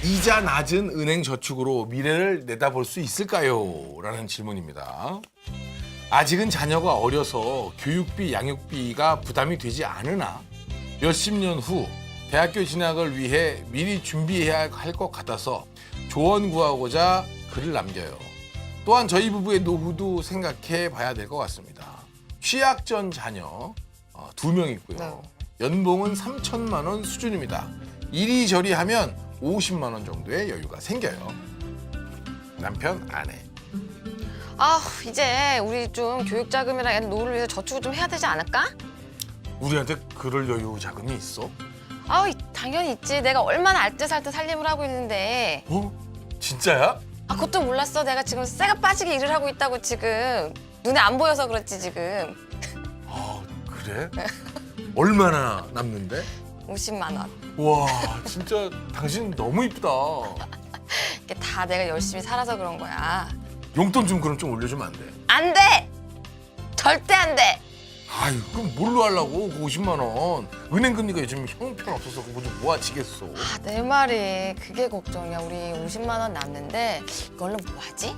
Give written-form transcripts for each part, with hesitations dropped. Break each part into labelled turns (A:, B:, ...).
A: 이자 낮은 은행 저축으로 미래를 내다볼 수 있을까요? 라는 질문입니다. 아직은 자녀가 어려서 교육비, 양육비가 부담이 되지 않으나 몇십 년 후 대학교 진학을 위해 미리 준비해야 할 것 같아서 조언 구하고자 글을 남겨요. 또한 저희 부부의 노후도 생각해 봐야 될 것 같습니다. 취약 전 자녀 2명 있고요.
B: 네.
A: 연봉은 3천만 원 수준입니다. 이리저리 하면 50만 원 정도의 여유가 생겨요. 남편, 아내.
B: 아, 이제 우리 좀 교육 자금이랑 애들 노후를 위해서 저축을 좀 해야 되지 않을까?
A: 우리한테 그럴 여유 자금이 있어?
B: 아, 당연히 있지. 내가 얼마나 알뜰살뜰 살림을 하고 있는데.
A: 어? 진짜야?
B: 아, 그것도 몰랐어. 내가 지금 쇠가 빠지게 일을 하고 있다고 지금. 눈에 안 보여서 그렇지 지금.
A: 아, 그래? 얼마나 남는데?
B: 50만 원.
A: 와, 진짜 당신 너무 이쁘다.
B: 이게 다 내가 열심히 살아서 그런 거야.
A: 용돈 좀 그럼 좀 올려주면 안 돼?
B: 안 돼! 절대 안 돼!
A: 아유, 그럼 뭘로 하려고? 그 50만 원. 은행 금리가 요즘 형편없어서 그거 좀 모아지겠어.
B: 아, 내 말이 그게 걱정이야. 우리 50만 원 남는데 이걸로 뭐 하지?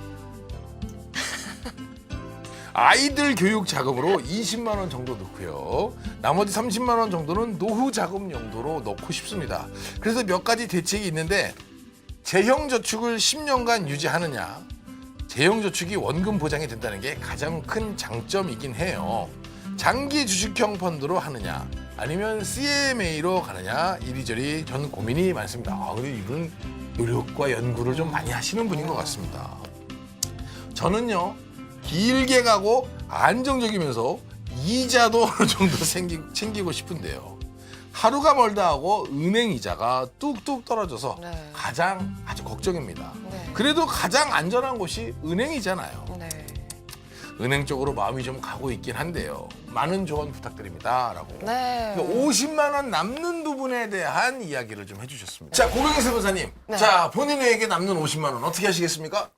A: 아이들 교육 자금으로 20만 원 정도 넣고요. 나머지 30만 원 정도는 노후 자금 용도로 넣고 싶습니다. 그래서 몇 가지 대책이 있는데 재형 저축을 10년간 유지하느냐, 재형 저축이 원금 보장이 된다는 게 가장 큰 장점이긴 해요. 장기 주식형 펀드로 하느냐, 아니면 CMA로 가느냐, 이리저리 전 고민이 많습니다. 근데 이분 노력과 연구를 좀 많이 하시는 분인 것 같습니다. 저는요, 길게 가고 안정적이면서 이자도 어느 정도 챙기고 싶은데요. 하루가 멀다 하고 은행 이자가 뚝뚝 떨어져서
B: 네.
A: 가장 아주 걱정입니다.
B: 네.
A: 그래도 가장 안전한 곳이 은행이잖아요.
B: 네.
A: 은행 쪽으로 마음이 좀 가고 있긴 한데요. 많은 조언 부탁드립니다. 라고.
B: 네.
A: 50만 원 남는 부분에 대한 이야기를 좀 해주셨습니다. 자, 고경희 세무사님.
B: 네.
A: 자, 본인에게 남는 50만 원 어떻게 하시겠습니까?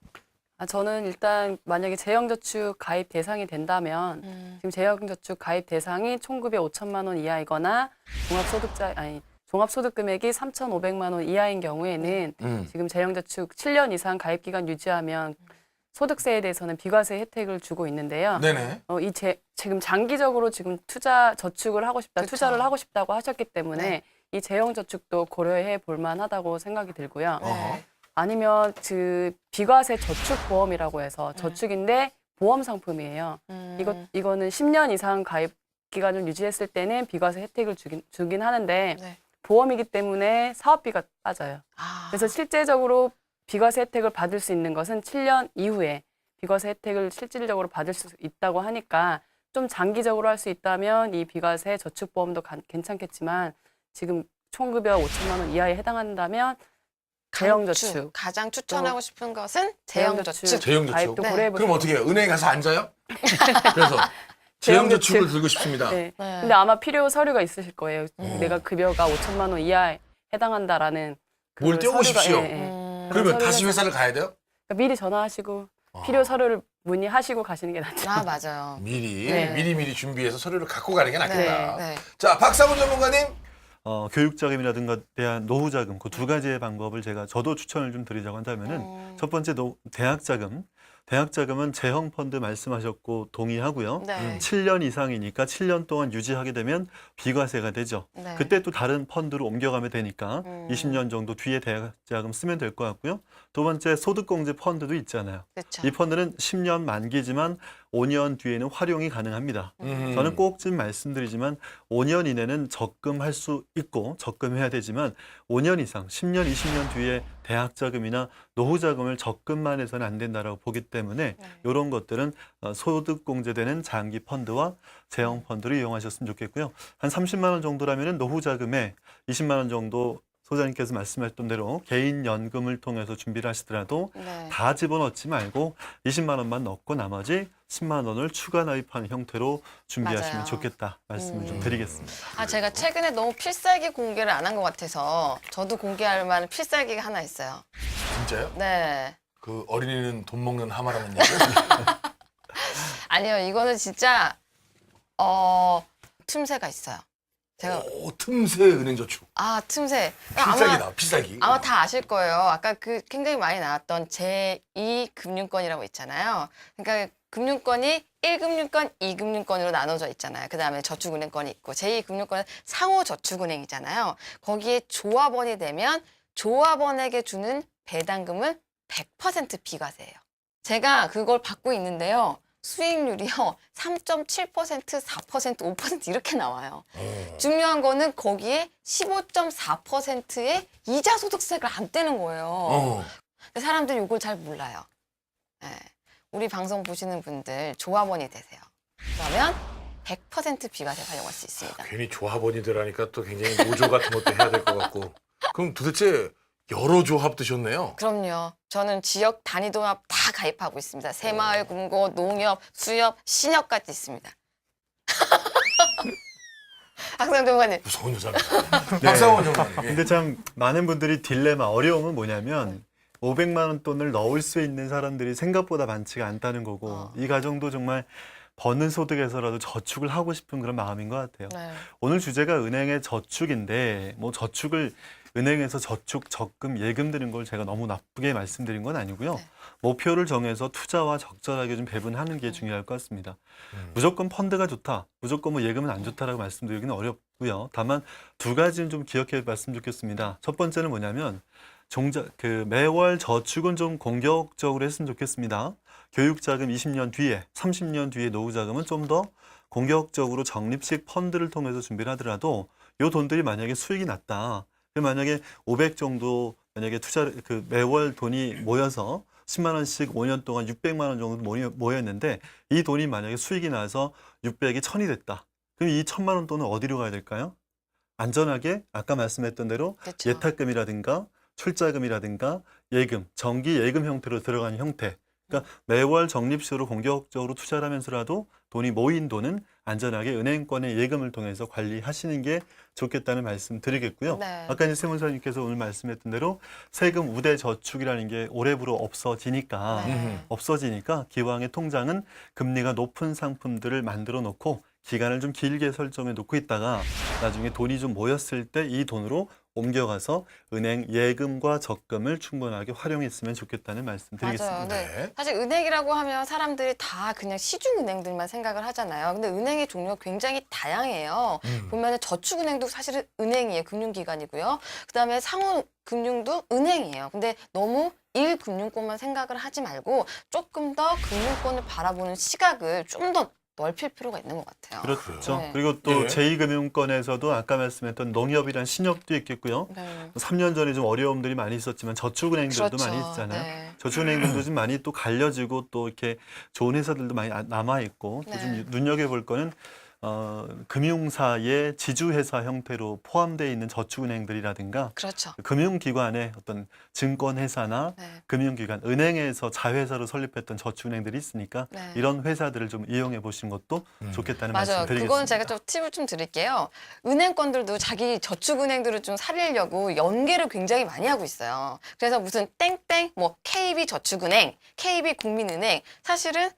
C: 저는 일단 만약에 재형저축 가입 대상이 된다면 지금 재형저축 가입 대상이 총급이 5천만 원 이하이거나 종합소득 금액이 3,500만 원 이하인 경우에는 지금 재형저축 7년 이상 가입 기간 유지하면 소득세에 대해서는 비과세 혜택을 주고 있는데요.
A: 네네.
C: 지금 장기적으로 지금 저축을 하고 싶다,
B: 그쵸.
C: 투자를 하고 싶다고 하셨기 때문에
B: 네.
C: 이 재형저축도 고려해 볼 만하다고 생각이 들고요.
A: 어허.
C: 아니면 그 비과세 저축보험이라고 해서 저축인데 보험 상품이에요. 이거는 10년 이상 가입 기간을 유지했을 때는 비과세 혜택을 주긴 하는데
B: 네.
C: 보험이기 때문에 사업비가 빠져요.
B: 아.
C: 그래서 실제적으로 비과세 혜택을 받을 수 있는 것은 7년 이후에 비과세 혜택을 실질적으로 받을 수 있다고 하니까 좀 장기적으로 할 수 있다면 이 비과세 저축보험도 괜찮겠지만 지금 총급여 5천만 원 이하에 해당한다면 재형저축.
B: 가장 추천하고 싶은 것은 재형저축.
A: 재형저축.
C: 가입도
B: 네.
C: 고려해 보세요.
A: 그럼 어떻게 해요? 은행에 가서 앉아요? 그래서 재형저축을 들고 싶습니다.
C: 네.
B: 네.
C: 근데 아마 필요 서류가 있으실 거예요. 내가 급여가 5천만 원 이하에 해당한다라는
A: 뭘 떼어보십시오.
C: 그런
A: 그러면
C: 서류가
A: 다시
C: 있어요.
A: 회사를 가야 돼요?
C: 그러니까 미리 전화하시고 필요 서류를 문의하시고 가시는 게 낫죠.
B: 아, 맞아요.
C: 네.
A: 미리 준비해서 서류를 갖고 가는 게 낫겠다.
B: 네.
A: 자, 박사문 전문가님.
D: 교육자금이라든가 대한 노후자금 그 두 가지의 방법을 저도 추천을 좀 드리자고 한다면은 첫 번째 대학자금은 재형펀드 말씀하셨고 동의하고요.
B: 네.
D: 7년 이상이니까 7년 동안 유지하게 되면 비과세가 되죠.
B: 네.
D: 그때 또 다른 펀드로 옮겨가면 되니까 20년 정도 뒤에 대학자금 쓰면 될 것 같고요. 두 번째 소득공제 펀드도 있잖아요.
B: 그렇죠.
D: 이 펀드는 10년 만기지만 5년 뒤에는 활용이 가능합니다. 저는 꼭 좀 말씀드리지만 5년 이내는 적금할 수 있고 적금해야 되지만 5년 이상, 10년, 20년 뒤에 대학자금이나 노후자금을 적금만 해서는 안 된다라고 보기 때문에 이런 것들은 소득공제되는 장기 펀드와 재형 펀드를 이용하셨으면 좋겠고요. 한 30만 원 정도라면 노후자금에 20만 원 정도 소장님께서 말씀하셨던 대로 개인 연금을 통해서 준비를 하시더라도
B: 네.
D: 다 집어넣지 말고 20만 원만 넣고 나머지 10만 원을 추가 나입하는 형태로 준비하시면
B: 맞아요.
D: 좋겠다 말씀을 좀 드리겠습니다.
B: 아, 제가 최근에 너무 필살기 공개를 안 한 것 같아서 저도 공개할 만한 필살기가 하나 있어요.
A: 진짜요?
B: 네.
A: 그 어린이는 돈 먹는 하마라는 얘기.
B: 아니요, 이거는 진짜 틈새가 있어요. 제가
A: 틈새 은행저축.
B: 틈새.
A: 필살기다, 필살기.
B: 아마 다 아실 거예요. 아까 그 굉장히 많이 나왔던 제2금융권이라고 있잖아요. 그러니까 금융권이 1금융권, 2금융권으로 나눠져 있잖아요. 그다음에 저축은행권이 있고 제2금융권은 상호저축은행이잖아요. 거기에 조합원이 되면 조합원에게 주는 배당금은 100% 비과세예요. 제가 그걸 받고 있는데요. 수익률이요. 3.7%, 4%, 5% 이렇게 나와요. 중요한 거는 거기에 15.4%의 이자 소득세를 안 떼는 거예요. 근데 사람들이 이걸 잘 몰라요. 네. 우리 방송 보시는 분들 조합원이 되세요. 그러면 100% 비과세 활용할 수 있습니다.
A: 괜히 조합원이들 하니까 또 굉장히 노조 같은 것도 해야 될 것 같고. 그럼 도대체 여러 조합 드셨네요.
B: 그럼요. 저는 지역 단위조합 다 가입하고 있습니다. 새마을, 금고, 농협, 수협, 신협까지 있습니다. 박상 전문가님.
A: 무서운 여자입니다. 박상원 전문가님.
D: 근데 참 많은 분들이 딜레마, 어려움은 뭐냐면 500만 원 돈을 넣을 수 있는 사람들이 생각보다 많지가 않다는 거고 이 가정도 정말 버는 소득에서라도 저축을 하고 싶은 그런 마음인 것 같아요.
B: 네.
D: 오늘 주제가 은행의 저축인데 뭐 저축을 은행에서 저축, 적금, 예금 드는 걸 제가 너무 나쁘게 말씀드린 건 아니고요.
B: 네.
D: 목표를 정해서 투자와 적절하게 좀 배분하는 게 중요할 것 같습니다. 무조건 펀드가 좋다, 무조건 뭐 예금은 안 좋다라고 말씀드리기는 어렵고요. 다만 두 가지는 좀 기억해 봤으면 좋겠습니다. 첫 번째는 뭐냐면 매월 저축은 좀 공격적으로 했으면 좋겠습니다. 교육자금 20년 뒤에, 30년 뒤에 노후자금은 좀 더 공격적으로 적립식 펀드를 통해서 준비를 하더라도 이 돈들이 만약에 수익이 났다. 만약에 500 정도 만약에 매월 돈이 모여서 10만 원씩 5년 동안 600만 원 정도 모였는데 이 돈이 만약에 수익이 나서 600이 1000이 됐다. 그럼 이 1000만 원 돈은 어디로 가야 될까요? 안전하게 아까 말씀했던 대로
B: 그렇죠.
D: 예탁금이라든가 출자금이라든가 예금, 정기 예금 형태로 들어가는 형태. 그러니까 매월 적립식으로 공격적으로 투자를 하면서라도 돈이 모인 돈은 안전하게 은행권의 예금을 통해서 관리하시는 게 좋겠다는 말씀 드리겠고요.
B: 네.
D: 아까 이제 세무사님께서 오늘 말씀했던 대로 세금 우대 저축이라는 게 올해부로 없어지니까
B: 네.
D: 기왕의 통장은 금리가 높은 상품들을 만들어 놓고 기간을 좀 길게 설정해 놓고 있다가 나중에 돈이 좀 모였을 때 이 돈으로 옮겨가서 은행 예금과 적금을 충분하게 활용했으면 좋겠다는 말씀 드리겠습니다.
B: 맞아요. 네.
A: 네.
B: 사실 은행이라고 하면 사람들이 다 그냥 시중은행들만 생각을 하잖아요. 근데 은행의 종류가 굉장히 다양해요. 보면 저축은행도 사실은 은행이에요. 금융기관이고요. 그다음에 상호금융도 은행이에요. 근데 너무 1금융권만 생각을 하지 말고 조금 더 금융권을 바라보는 시각을 좀 더 넓힐 필요가 있는 것 같아요.
D: 그렇죠.
B: 네.
D: 그리고 또
A: 예.
D: 제2금융권에서도 아까 말씀했던 농협이란 신협도 있겠고요.
B: 네.
D: 3년 전에 좀 어려움들이 많이 있었지만 저축은행들도
B: 그렇죠.
D: 많이 있잖아요.
B: 네.
D: 저축은행들도 좀 많이 또 갈려지고 또 이렇게 좋은 회사들도 많이 남아 있고 또 좀
B: 네.
D: 눈여겨볼 거는 금융사의 지주회사 형태로 포함되어 있는 저축은행들이라든가
B: 그렇죠.
D: 금융기관의 어떤 증권회사나
B: 네.
D: 금융기관, 은행에서 자회사로 설립했던 저축은행들이 있으니까
B: 네.
D: 이런 회사들을 좀 이용해 보시는 것도 좋겠다는 말씀
B: 맞아요.
D: 드리겠습니다.
B: 그건 제가 좀 팁을 좀 드릴게요. 은행권들도 자기 저축은행들을 좀 살리려고 연계를 굉장히 많이 하고 있어요. 그래서 무슨 땡땡, 뭐 KB저축은행, KB국민은행 사실은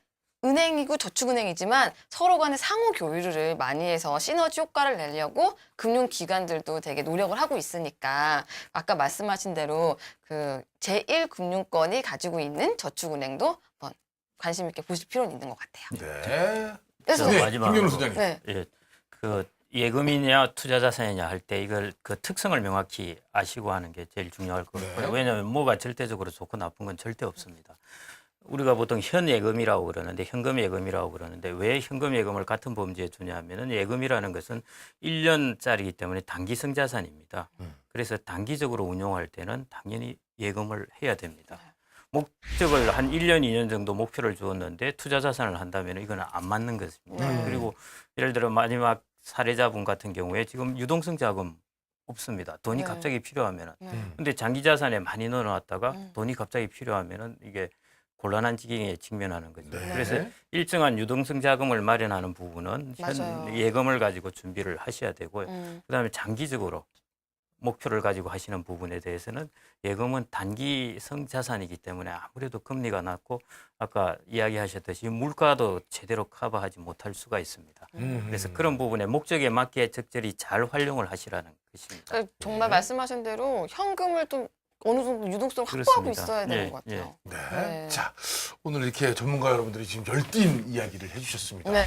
B: 은행이고 저축은행이지만 서로 간의 상호 교류를 많이 해서 시너지 효과를 내려고 금융기관들도 되게 노력을 하고 있으니까 아까 말씀하신 대로 그 제1금융권이 가지고 있는 저축은행도 한번 관심 있게 보실 필요는 있는 것 같아요.
A: 네.
B: 그래서
A: 네,
E: 마지막으로.
A: 김경로 소장님.
B: 네.
E: 예, 그 예금이냐 투자 자산이냐 할 때 이걸 그 특성을 명확히 아시고 하는 게 제일 중요할 것 같고요.
A: 네.
E: 왜냐하면 뭐가 절대적으로 좋고 나쁜 건 절대 없습니다. 우리가 보통 현예금이라고 그러는데 현금 예금이라고 그러는데 왜 현금 예금을 같은 범주에 두냐면은 예금이라는 것은 1년짜리이기 때문에 단기성 자산입니다. 그래서 단기적으로 운용할 때는 당연히 예금을 해야 됩니다. 목적을 한 1년, 2년 정도 목표를 주었는데 투자 자산을 한다면 이거는 안 맞는 것입니다. 그리고 예를 들어 마지막 사례자분 같은 경우에 지금 유동성 자금 없습니다. 돈이
B: 네.
E: 갑자기 필요하면은.
B: 네.
E: 근데 장기 자산에 많이 넣어놨다가
B: 음.
E: 돈이 갑자기 필요하면은 이게 곤란한 지경에 직면하는 거죠.
A: 네.
E: 그래서 일정한 유동성 자금을 마련하는 부분은
B: 맞아요.
E: 예금을 가지고 준비를 하셔야 되고요.
B: 음.
E: 그다음에 장기적으로 목표를 가지고 하시는 부분에 대해서는 예금은 단기성 자산이기 때문에 아무래도 금리가 낮고 아까 이야기하셨듯이 물가도 제대로 커버하지 못할 수가 있습니다. 그래서 그런 부분에 목적에 맞게 적절히 잘 활용을 하시라는 것입니다.
B: 그러니까 정말 말씀하신 대로 현금을 좀 어느 정도 유동성을 확보하고
E: 그렇습니다.
B: 있어야 되는
E: 예,
B: 것 같아요.
A: 네.
B: 네.
A: 자, 오늘 이렇게 전문가 여러분들이 지금 열띤 이야기를 해주셨습니다.
B: 네.